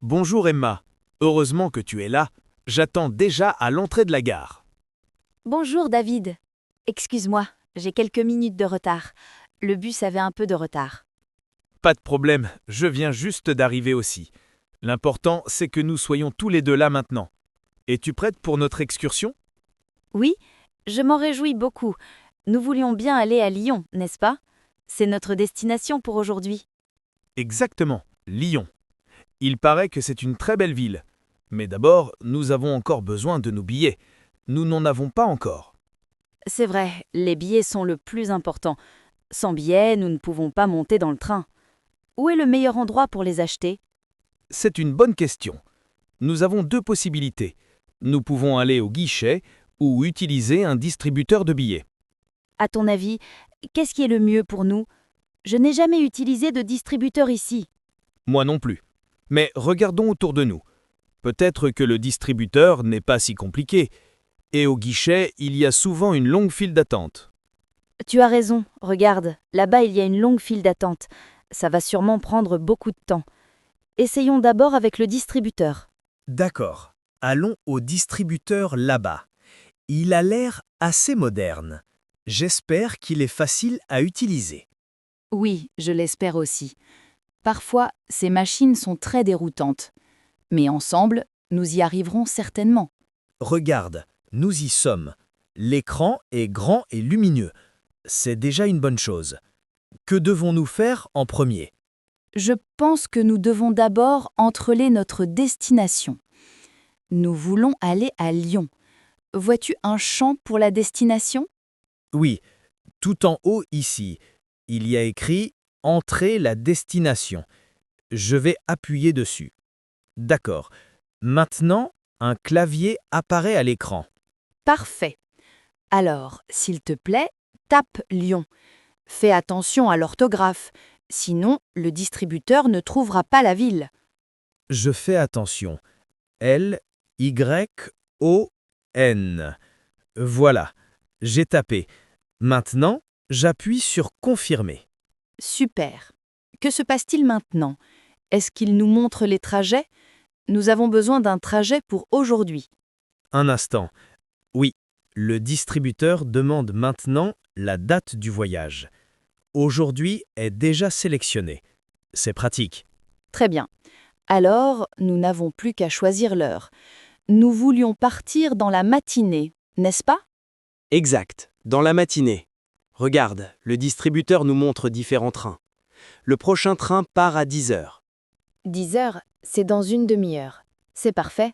Bonjour Emma. Heureusement que tu es là. J'attends déjà à l'entrée de la gare. Bonjour David. Excuse-moi, j'ai quelques minutes de retard. Le bus avait un peu de retard. Pas de problème, je viens juste d'arriver aussi. L'important, c'est que nous soyons tous les deux là maintenant. Es-tu prête pour notre excursion? Oui, je m'en réjouis beaucoup. Nous voulions bien aller à Lyon, n'est-ce pas? C'est notre destination pour aujourd'hui. Exactement, Lyon. Il paraît que c'est une très belle ville. Mais d'abord, nous avons encore besoin de nos billets. Nous n'en avons pas encore. C'est vrai, les billets sont le plus important. Sans billets, nous ne pouvons pas monter dans le train. Où est le meilleur endroit pour les acheter? C'est une bonne question. Nous avons deux possibilités. Nous pouvons aller au guichet ou utiliser un distributeur de billets. À ton avis, qu'est-ce qui est le mieux pour nous? Je n'ai jamais utilisé de distributeur ici. Moi non plus. Mais regardons autour de nous. Peut-être que le distributeur n'est pas si compliqué. Et au guichet, il y a souvent une longue file d'attente. Tu as raison, regarde, là-bas il y a une longue file d'attente. Ça va sûrement prendre beaucoup de temps. Essayons d'abord avec le distributeur. D'accord. Allons au distributeur là-bas. Il a l'air assez moderne. J'espère qu'il est facile à utiliser. Oui, je l'espère aussi. Parfois, ces machines sont très déroutantes. Mais ensemble, nous y arriverons certainement. Regarde, nous y sommes. L'écran est grand et lumineux. C'est déjà une bonne chose. Que devons-nous faire en premier? Je pense que nous devons d'abord entreler notre destination. Nous voulons aller à Lyon. Vois-tu un champ pour la destination? Oui, tout en haut ici, il y a écrit « Entrer la destination ». Je vais appuyer dessus. D'accord. Maintenant, un clavier apparaît à l'écran. Parfait. Alors, s'il te plaît, tape Lyon. Fais attention à l'orthographe, sinon le distributeur ne trouvera pas la ville. Je fais attention. L-Y-O-N. Voilà, j'ai tapé. Maintenant, j'appuie sur « Confirmer ». Super. Que se passe-t-il maintenant? Est-ce qu'il nous montre les trajets? Nous avons besoin d'un trajet pour aujourd'hui. Un instant. Oui, le distributeur demande maintenant la date du voyage. Aujourd'hui est déjà sélectionné. C'est pratique. Très bien. Alors, nous n'avons plus qu'à choisir l'heure. Nous voulions partir dans la matinée, n'est-ce pas? Exact, dans la matinée. Regarde, le distributeur nous montre différents trains. Le prochain train part à 10 heures. 10 heures, c'est dans une demi-heure. C'est parfait.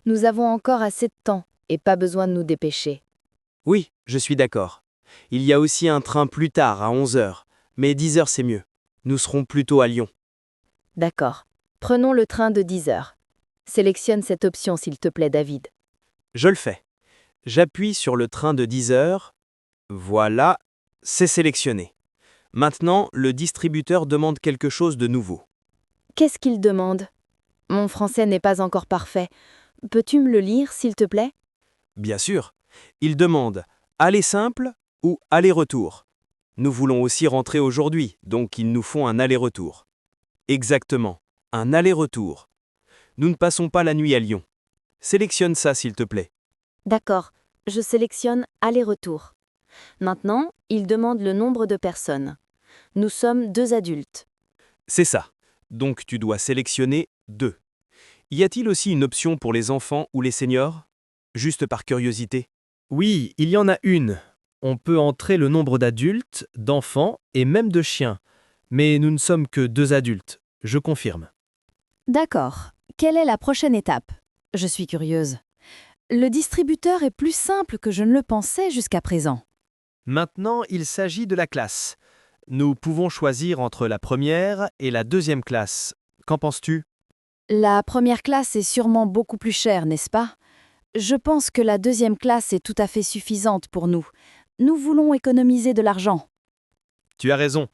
Nous avons encore assez de temps et pas besoin de nous dépêcher. Oui, je suis d'accord. Il y a aussi un train plus tard, à 11 heures. Mais 10 heures c'est mieux. Nous serons plutôt à Lyon. D'accord. Prenons le train de 10 heures. Sélectionne cette option s'il te plaît, David. Je le fais. J'appuie sur le train de 10 heures. Voilà, c'est sélectionné. Maintenant, le distributeur demande quelque chose de nouveau. Qu'est-ce qu'il demande? Mon français n'est pas encore parfait. Peux-tu me le lire, s'il te plaît? Bien sûr, il demande aller simple ou aller-retour. Nous voulons aussi rentrer aujourd'hui, donc ils nous font un aller-retour. Exactement, un aller-retour. Nous ne passons pas la nuit à Lyon. Sélectionne ça s'il te plaît. D'accord. Je sélectionne aller-retour. Maintenant, il demande le nombre de personnes. Nous sommes 2 adultes. C'est ça. Donc tu dois sélectionner 2. Y a-t-il aussi une option pour les enfants ou les seniors? Juste par curiosité. Oui, il y en a une. On peut entrer le nombre d'adultes, d'enfants et même de chiens. Mais nous ne sommes que 2 adultes. Je confirme. D'accord. Quelle est la prochaine étape? Je suis curieuse. Le distributeur est plus simple que je ne le pensais jusqu'à présent. Maintenant, il s'agit de la classe. Nous pouvons choisir entre la première et la deuxième classe. Qu'en penses-tu? La première classe est sûrement beaucoup plus chère, n'est-ce pas? Je pense que la deuxième classe est tout à fait suffisante pour nous. Nous voulons économiser de l'argent. Tu as raison.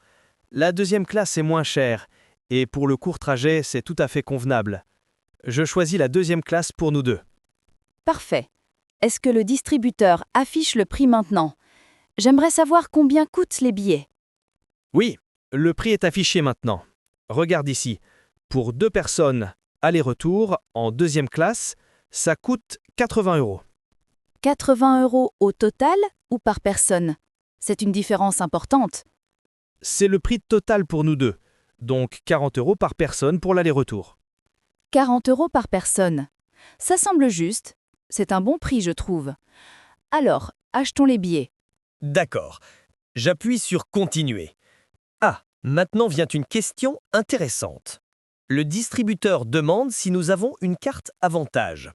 La deuxième classe est moins chère. Et pour le court trajet, c'est tout à fait convenable. Je choisis la deuxième classe pour nous deux. Parfait. Est-ce que le distributeur affiche le prix maintenant? J'aimerais savoir combien coûtent les billets. Oui, le prix est affiché maintenant. Regarde ici. Pour 2 personnes, aller-retour en deuxième classe, ça coûte 80 €. 80 € au total ou par personne? C'est une différence importante. C'est le prix total pour nous deux, donc 40 € par personne pour l'aller-retour. 40 € par personne. Ça semble juste. C'est un bon prix, je trouve. Alors, achetons les billets. D'accord. J'appuie sur Continuer. Ah, maintenant vient une question intéressante. Le distributeur demande si nous avons une carte avantage.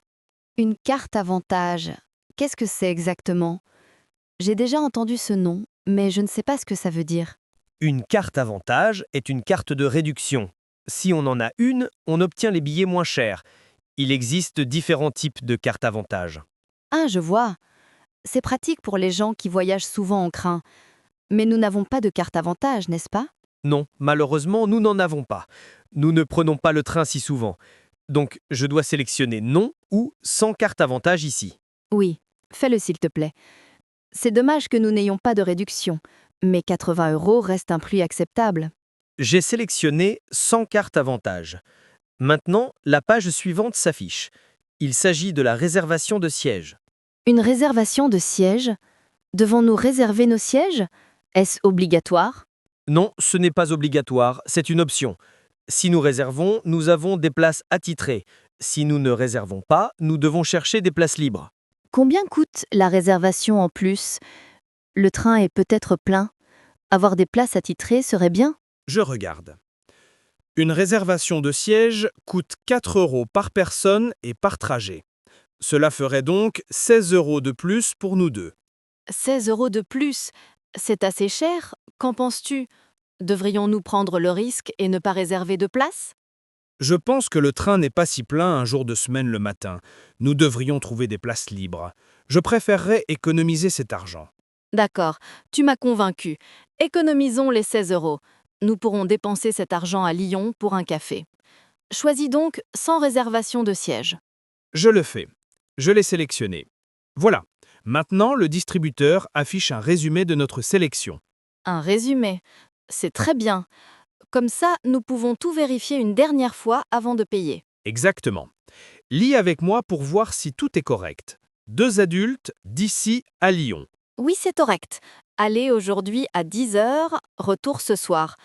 Une carte avantage. Qu'est-ce que c'est exactement? J'ai déjà entendu ce nom, mais je ne sais pas ce que ça veut dire. Une carte avantage est une carte de réduction. Si on en a une, on obtient les billets moins chers. Il existe différents types de cartes avantage. Ah, je vois. C'est pratique pour les gens qui voyagent souvent en train. Mais nous n'avons pas de carte avantage, n'est-ce pas? Non, malheureusement, nous n'en avons pas. Nous ne prenons pas le train si souvent. Donc, je dois sélectionner non ou sans carte avantage ici. Oui, fais-le s'il te plaît. C'est dommage que nous n'ayons pas de réduction, mais 80 € reste un prix acceptable. J'ai sélectionné sans carte avantage. Maintenant, la page suivante s'affiche. Il s'agit de la réservation de siège. Une réservation de siège? Devons-nous réserver nos sièges? Est-ce obligatoire? Non, ce n'est pas obligatoire, c'est une option. Si nous réservons, nous avons des places attitrées. Si nous ne réservons pas, nous devons chercher des places libres. Combien coûte la réservation en plus? Le train est peut-être plein. Avoir des places attitrées serait bien. Je regarde. Une réservation de siège coûte 4 € par personne et par trajet. Cela ferait donc 16 € de plus pour nous deux. 16 € de plus, c'est assez cher. Qu'en penses-tu? Devrions-nous prendre le risque et ne pas réserver de place? Je pense que le train n'est pas si plein un jour de semaine le matin. Nous devrions trouver des places libres. Je préférerais économiser cet argent. D'accord, tu m'as convaincu. Économisons les 16 €. Nous pourrons dépenser cet argent à Lyon pour un café. Choisis donc sans réservation de siège. Je le fais. Je l'ai sélectionné. Voilà. Maintenant, le distributeur affiche un résumé de notre sélection. Un résumé. C'est très bien. Comme ça, nous pouvons tout vérifier une dernière fois avant de payer. Exactement. Lis avec moi pour voir si tout est correct. 2 adultes d'ici à Lyon. Oui, c'est correct. Aller aujourd'hui à 10 h, retour ce soir.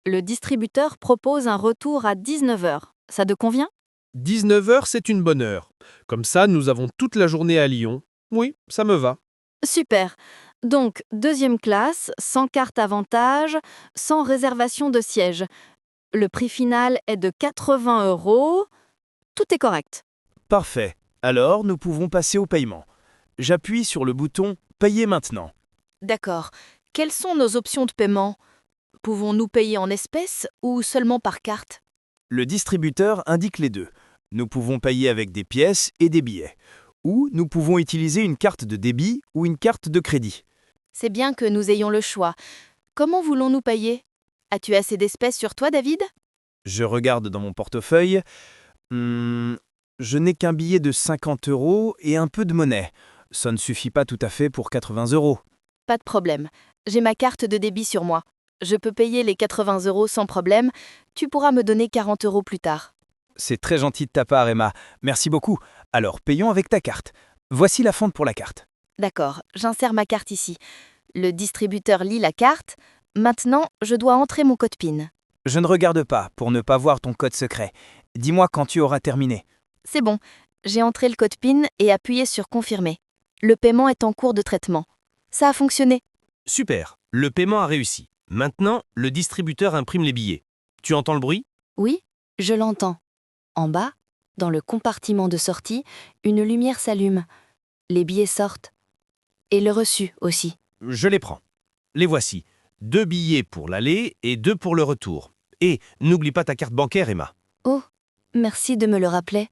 Le distributeur propose un retour à 19 h. Ça te convient? 19 h, c'est une bonne heure. Comme ça, nous avons toute la journée à Lyon. Oui, ça me va. Super. Donc, deuxième classe, sans carte avantage, sans réservation de siège. Le prix final est de 80 €. Tout est correct. Parfait. Alors, nous pouvons passer au paiement. J'appuie sur le bouton Payer maintenant. D'accord. Quelles sont nos options de paiement? Pouvons-nous payer en espèces ou seulement par carte? Le distributeur indique les deux. Nous pouvons payer avec des pièces et des billets. Ou nous pouvons utiliser une carte de débit ou une carte de crédit. C'est bien que nous ayons le choix. Comment voulons-nous payer? As-tu assez d'espèces sur toi, David? Je regarde dans mon portefeuille. Je n'ai qu'un billet de 50 € et un peu de monnaie. Ça ne suffit pas tout à fait pour 80 €. Pas de problème. J'ai ma carte de débit sur moi. Je peux payer les 80 € sans problème. Tu pourras me donner 40 € plus tard. C'est très gentil de ta part, Emma. Merci beaucoup. Alors, payons avec ta carte. Voici la fente pour la carte. D'accord, j'insère ma carte ici. Le distributeur lit la carte. Maintenant, je dois entrer mon code PIN. Je ne regarde pas pour ne pas voir ton code secret. Dis-moi quand tu auras terminé. C'est bon. J'ai entré le code PIN et appuyé sur Confirmer. Le paiement est en cours de traitement. Ça a fonctionné. Super, le paiement a réussi. Maintenant, le distributeur imprime les billets. Tu entends le bruit? Oui, je l'entends. En bas, dans le compartiment de sortie, une lumière s'allume. Les billets sortent. Et le reçu aussi. Je les prends. Les voici. 2 billets pour l'aller et 2 pour le retour. Et n'oublie pas ta carte bancaire, Emma. Oh, merci de me le rappeler.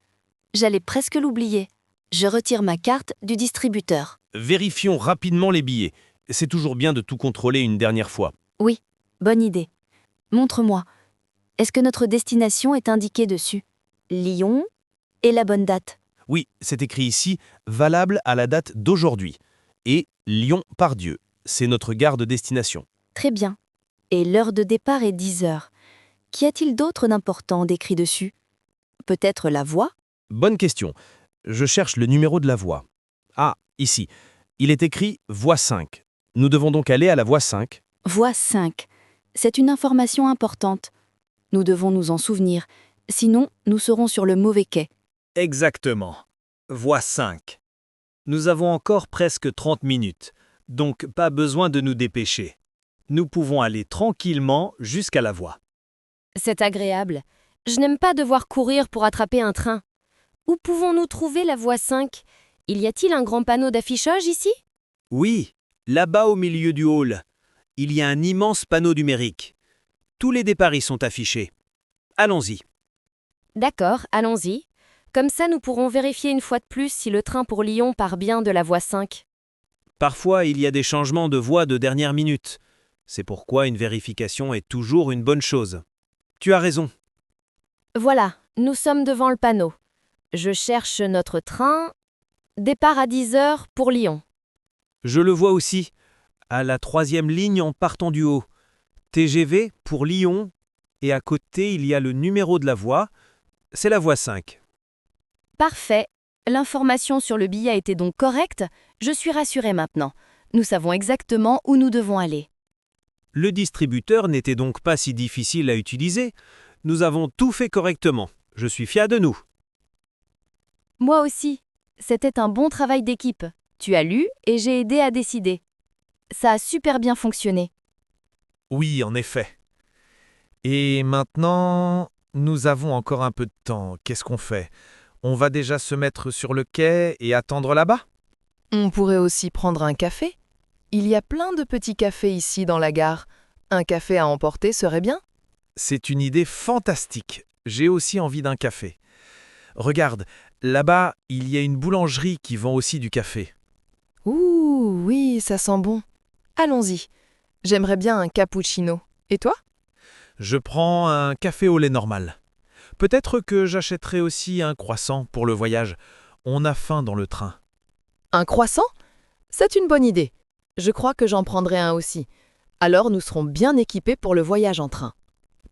J'allais presque l'oublier. Je retire ma carte du distributeur. Vérifions rapidement les billets. C'est toujours bien de tout contrôler une dernière fois. Oui, bonne idée. Montre-moi. Est-ce que notre destination est indiquée dessus? Lyon et la bonne date. Oui, c'est écrit ici, valable à la date d'aujourd'hui. Et Lyon-Pardieu, c'est notre gare de destination. Très bien. Et l'heure de départ est 10 h. Qu'y a-t-il d'autre d'important décrit dessus? Peut-être la voie? Bonne question. Je cherche le numéro de la voie. Ah, ici. Il est écrit voie 5. Nous devons donc aller à la voie 5. Voie 5. C'est une information importante. Nous devons nous en souvenir. Sinon, nous serons sur le mauvais quai. Exactement. Voie 5. Nous avons encore presque 30 minutes, donc pas besoin de nous dépêcher. Nous pouvons aller tranquillement jusqu'à la voie. C'est agréable. Je n'aime pas devoir courir pour attraper un train. Où pouvons-nous trouver la voie 5? Y a-t-il un grand panneau d'affichage ici? Oui, là-bas au milieu du hall. Il y a un immense panneau numérique. Tous les départs y sont affichés. Allons-y. D'accord, allons-y. Comme ça, nous pourrons vérifier une fois de plus si le train pour Lyon part bien de la voie 5. Parfois, il y a des changements de voie de dernière minute. C'est pourquoi une vérification est toujours une bonne chose. Tu as raison. Voilà, nous sommes devant le panneau. Je cherche notre train. Départ à 10 heures pour Lyon. Je le vois aussi. À la 3e ligne en partant du haut. TGV pour Lyon. Et à côté, il y a le numéro de la voie. C'est la voie 5. Parfait. L'information sur le billet était donc correcte. Je suis rassurée maintenant. Nous savons exactement où nous devons aller. Le distributeur n'était donc pas si difficile à utiliser. Nous avons tout fait correctement. Je suis fier de nous. Moi aussi. C'était un bon travail d'équipe. Tu as lu et j'ai aidé à décider. Ça a super bien fonctionné. Oui, en effet. Et maintenant, nous avons encore un peu de temps. Qu'est-ce qu'on fait? On va déjà se mettre sur le quai et attendre là-bas? On pourrait aussi prendre un café. Il y a plein de petits cafés ici dans la gare. Un café à emporter serait bien. C'est une idée fantastique. J'ai aussi envie d'un café. Regarde, là-bas, il y a une boulangerie qui vend aussi du café. Ouh, oui, ça sent bon. Allons-y. J'aimerais bien un cappuccino. Et toi? Je prends un café au lait normal. Peut-être que j'achèterai aussi un croissant pour le voyage. On a faim dans le train. Un croissant? C'est une bonne idée. Je crois que j'en prendrai un aussi. Alors nous serons bien équipés pour le voyage en train.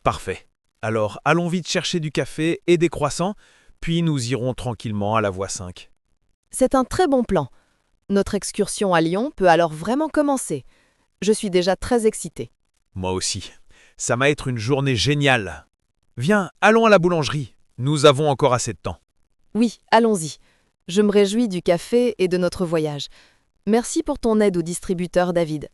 Parfait. Alors, allons vite chercher du café et des croissants, puis nous irons tranquillement à la voie 5. C'est un très bon plan. Notre excursion à Lyon peut alors vraiment commencer. Je suis déjà très excitée. Moi aussi. Ça va être une journée géniale. Viens, allons à la boulangerie. Nous avons encore assez de temps. Oui, allons-y. Je me réjouis du café et de notre voyage. Merci pour ton aide au distributeur, David.